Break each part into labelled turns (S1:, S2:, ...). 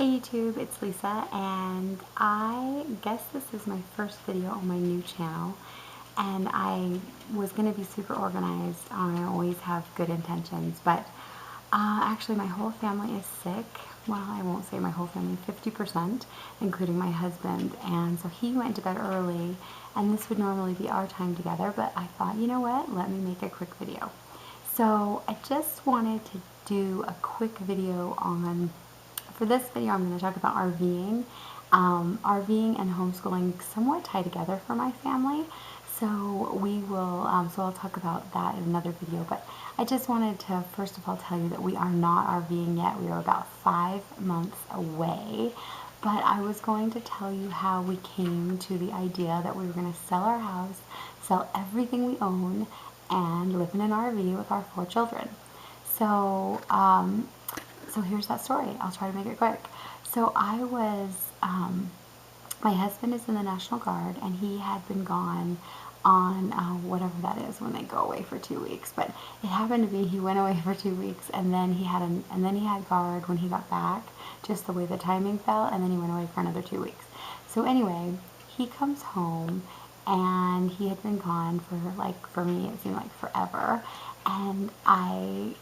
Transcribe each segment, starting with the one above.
S1: Hey YouTube, it's Lisa, and I guess this is my first video on my new channel, and I was going to be super organized. I always have good intentions, but actually my whole family is sick. Well, I won't say my whole family, 50%, including my husband, and so he went to bed early, and this would normally be our time together, but I thought, you know what, let me make a quick video. So I just wanted to do a quick video on, for this video I'm going to talk about RVing. RVing and homeschooling somewhat tie together for my family. So we will, so I'll talk about that in another video, but I just wanted to first of all tell you that we are not RVing yet. We are about 5 months away. But I was going to tell you how we came to the idea that we were going to sell our house, sell everything we own, and live in an RV with our 4 children. So, so here's that story. I'll try to make it quick. So my husband is in the National Guard, and he had been gone on whatever that is when they go away for 2 weeks. But it happened to be he went away for 2 weeks, and then he had guard when he got back, just the way the timing fell, and then he went away for another 2 weeks. So anyway, he comes home, and he had been gone for me it seemed like forever. And I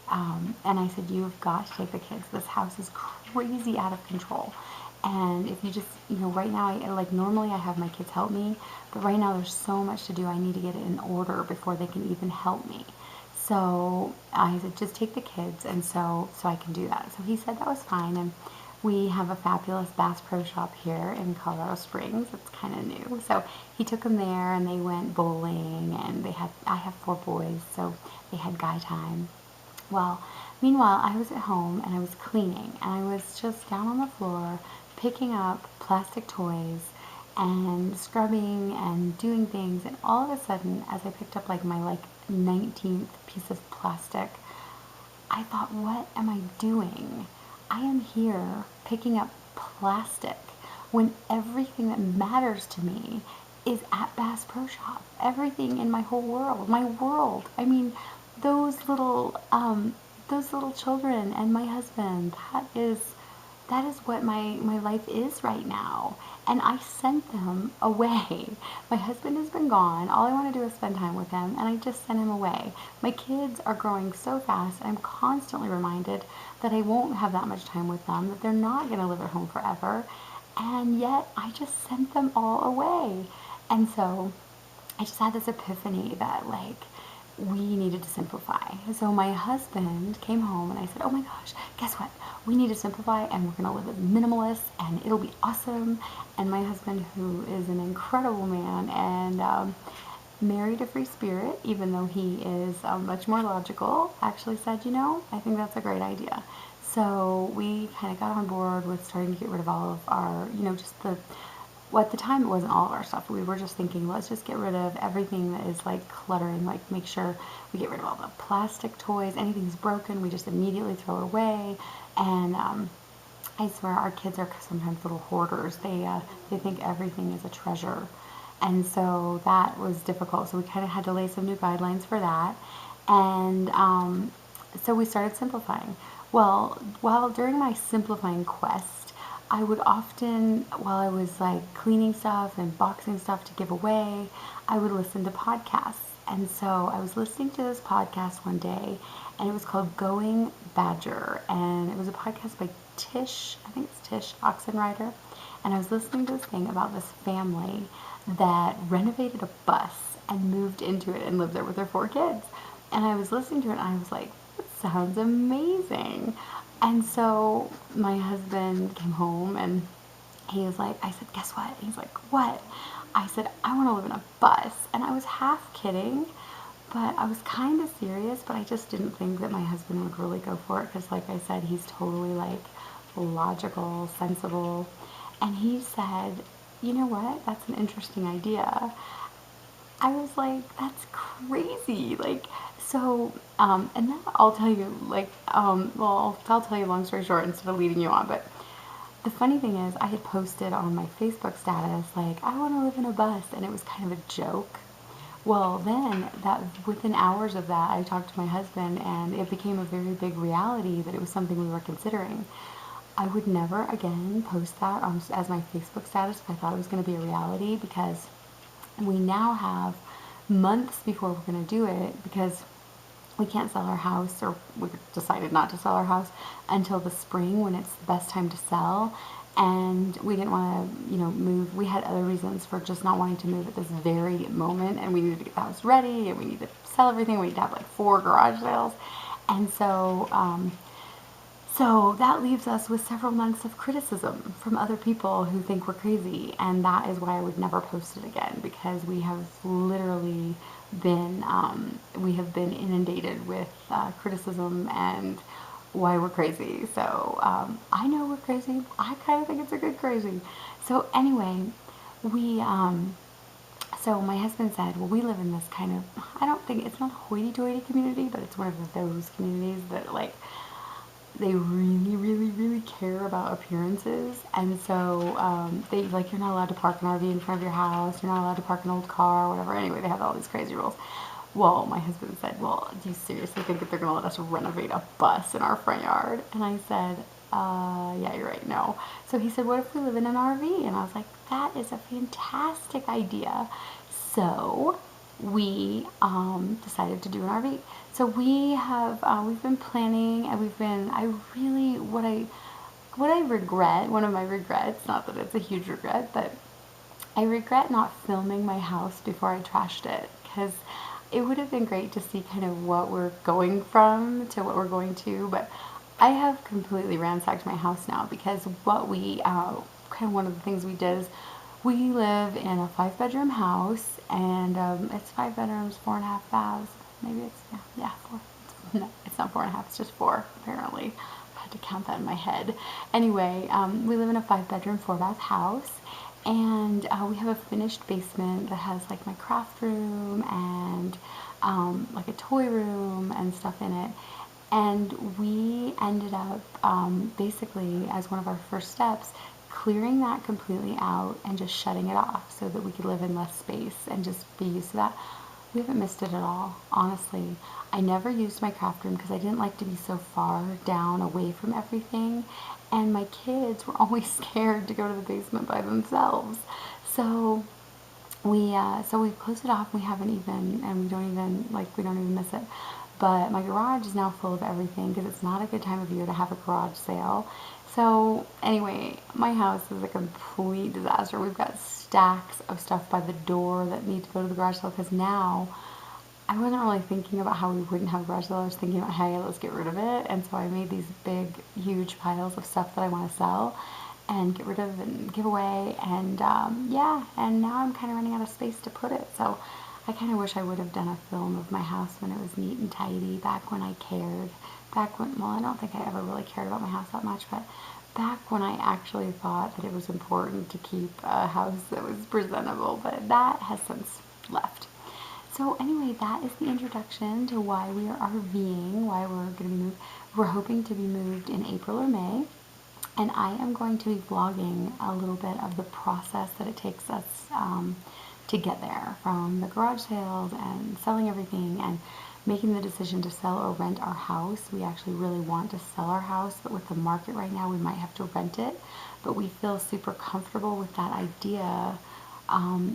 S1: said, you've got to take the kids. This house is crazy out of control. And if you just, right now, normally I have my kids help me, but right now there's so much to do. I need to get it in order before they can even help me. So I said, just take the kids, and so I can do that. So he said that was fine, and we have a fabulous Bass Pro Shop here in Colorado Springs. It's kind of new. So he took them there, and they went bowling, and I have 4 boys, so they had guy time. Well, meanwhile, I was at home, and I was cleaning, and I was just down on the floor picking up plastic toys and scrubbing and doing things, and all of a sudden, as I picked up my 19th piece of plastic, I thought, what am I doing? I am here picking up plastic when everything that matters to me is at Bass Pro Shop. Everything in my whole world, I mean, those little children and my husband, that is what my life is right now. And I sent them away. My husband has been gone. All I want to do is spend time with him, and I just sent him away. My kids are growing so fast. I'm constantly reminded that I won't have that much time with them, that they're not going to live at home forever. And yet I just sent them all away. And so I just had this epiphany that we needed to simplify. So my husband came home, and I said, oh my gosh, guess what? We need to simplify, and we're going to live as minimalists, and it'll be awesome. And my husband, who is an incredible man and married a free spirit, even though he is much more logical, actually said, I think that's a great idea. So we kind of got on board with starting to get rid of all of our, well, at the time it wasn't all of our stuff. We were just thinking, let's just get rid of everything that is cluttering, make sure we get rid of all the plastic toys. Anything's broken, we just immediately throw it away. And I swear our kids are sometimes little hoarders. They think everything is a treasure. And so that was difficult. So we kind of had to lay some new guidelines for that. And so we started simplifying. Well, during my simplifying quest, I would often, while I was cleaning stuff and boxing stuff to give away, I would listen to podcasts. And so I was listening to this podcast one day, and it was called Going Badger. And it was a podcast by Tish, I think it's Tish Oxenrider. And I was listening to this thing about this family that renovated a bus and moved into it and lived there with their 4 kids. And I was listening to it, and I was like, that sounds amazing. And so my husband came home, and he was like, I said, guess what? He's like, what? I said, I want to live in a bus. And I was half kidding, but I was kind of serious, but I just didn't think that my husband would really go for it, because like I said, he's totally logical, sensible. And he said, you know what? That's an interesting idea. I was like, that's crazy. And now I'll tell you, I'll tell you a long story short instead of leading you on. But the funny thing is, I had posted on my Facebook status, I want to live in a bus, and it was kind of a joke. Well, then, within hours of that, I talked to my husband, and it became a very big reality that it was something we were considering. I would never again post that as my Facebook status if I thought it was going to be a reality, because we now have months before we're going to do it, because we can't sell our house, or we decided not to sell our house until the spring when it's the best time to sell. And we didn't want to, move. We had other reasons for just not wanting to move at this very moment, and we needed to get the house ready, and we needed to sell everything. We need to have like 4 garage sales. And so that leaves us with several months of criticism from other people who think we're crazy, and that is why I would never post it again, because we have literally been inundated with criticism and why we're crazy. So I know we're crazy. I kind of think it's a good crazy. So anyway, we so my husband said, well, we live in this kind of, I don't think it's not a hoity-toity community, but it's one of those communities that like they really, really, really care about appearances. And so they like, you're not allowed to park an RV in front of your house. You're not allowed to park an old car or whatever. Anyway, they have all these crazy rules. Well, my husband said, well, do you seriously think that they're going to let us renovate a bus in our front yard? And I said, yeah, you're right, no. So he said, what if we live in an RV? And I was like, that is a fantastic idea. So we decided to do an RV. So we've been planning, and what I regret, one of my regrets, not that it's a huge regret, but I regret not filming my house before I trashed it, because it would have been great to see kind of what we're going from to what we're going to. But I have completely ransacked my house now, because kind of one of the things we did is we live in a 5-bedroom house, and it's 5 bedrooms, 4.5 baths. Maybe it's, yeah, 4. No, it's not 4.5, it's just 4, apparently. I had to count that in my head. Anyway, we live in a 5-bedroom, 4-bath house, and we have a finished basement that has like my craft room and like a toy room and stuff in it. And we ended up basically, as one of our first steps, clearing that completely out and just shutting it off so that we could live in less space and just be used to that. We haven't missed it at all, honestly. I never used my craft room because I didn't like to be so far down away from everything, and my kids were always scared to go to the basement by themselves. So we closed it off. We haven't even, and we don't even miss it. But my garage is now full of everything because it's not a good time of year to have a garage sale. So anyway, my house is a complete disaster. We've got stacks of stuff by the door that need to go to the garage sale, because now I wasn't really thinking about how we wouldn't have a garage sale. I was thinking about, hey, let's get rid of it. And so I made these big, huge piles of stuff that I want to sell and get rid of and give away. And yeah, and now I'm kind of running out of space to put it. So I kind of wish I would have done a film of my house when it was neat and tidy, back when I cared. Well, I don't think I ever really cared about my house that much, but back when I actually thought that it was important to keep a house that was presentable. But that has since left. So anyway, that is the introduction to why we are RVing, why we're going to be moved. We're hoping to be moved in April or May, and I am going to be vlogging a little bit of the process that it takes us to get there, from the garage sales and selling everything and making the decision to sell or rent our house. We actually really want to sell our house, but with the market right now, we might have to rent it. But we feel super comfortable with that idea.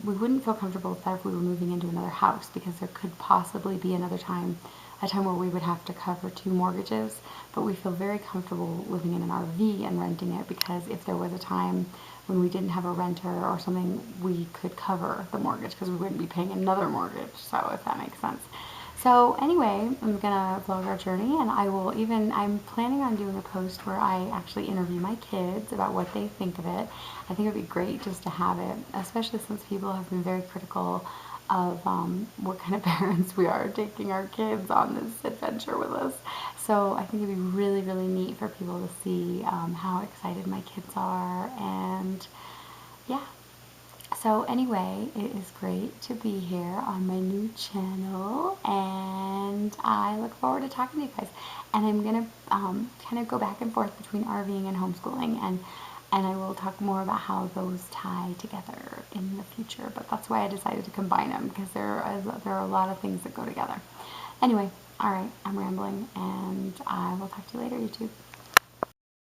S1: We wouldn't feel comfortable with that if we were moving into another house, because there could possibly be a time where we would have to cover 2 mortgages. But we feel very comfortable living in an RV and renting it, because if there was a time when we didn't have a renter or something, we could cover the mortgage because we wouldn't be paying another mortgage. So if that makes sense. So anyway, I'm gonna vlog our journey, and I'm planning on doing a post where I actually interview my kids about what they think of it. I think it would be great just to have it, especially since people have been very critical of what kind of parents we are taking our kids on this adventure with us. So I think it'd be really, really neat for people to see how excited my kids are, and yeah. So anyway, it is great to be here on my new channel, and I look forward to talking to you guys. And I'm gonna kind of go back and forth between RVing and homeschooling, and I will talk more about how those tie together in the future. But that's why I decided to combine them, because there are a lot of things that go together. Anyway, all right, I'm rambling, and I will talk to you later, YouTube.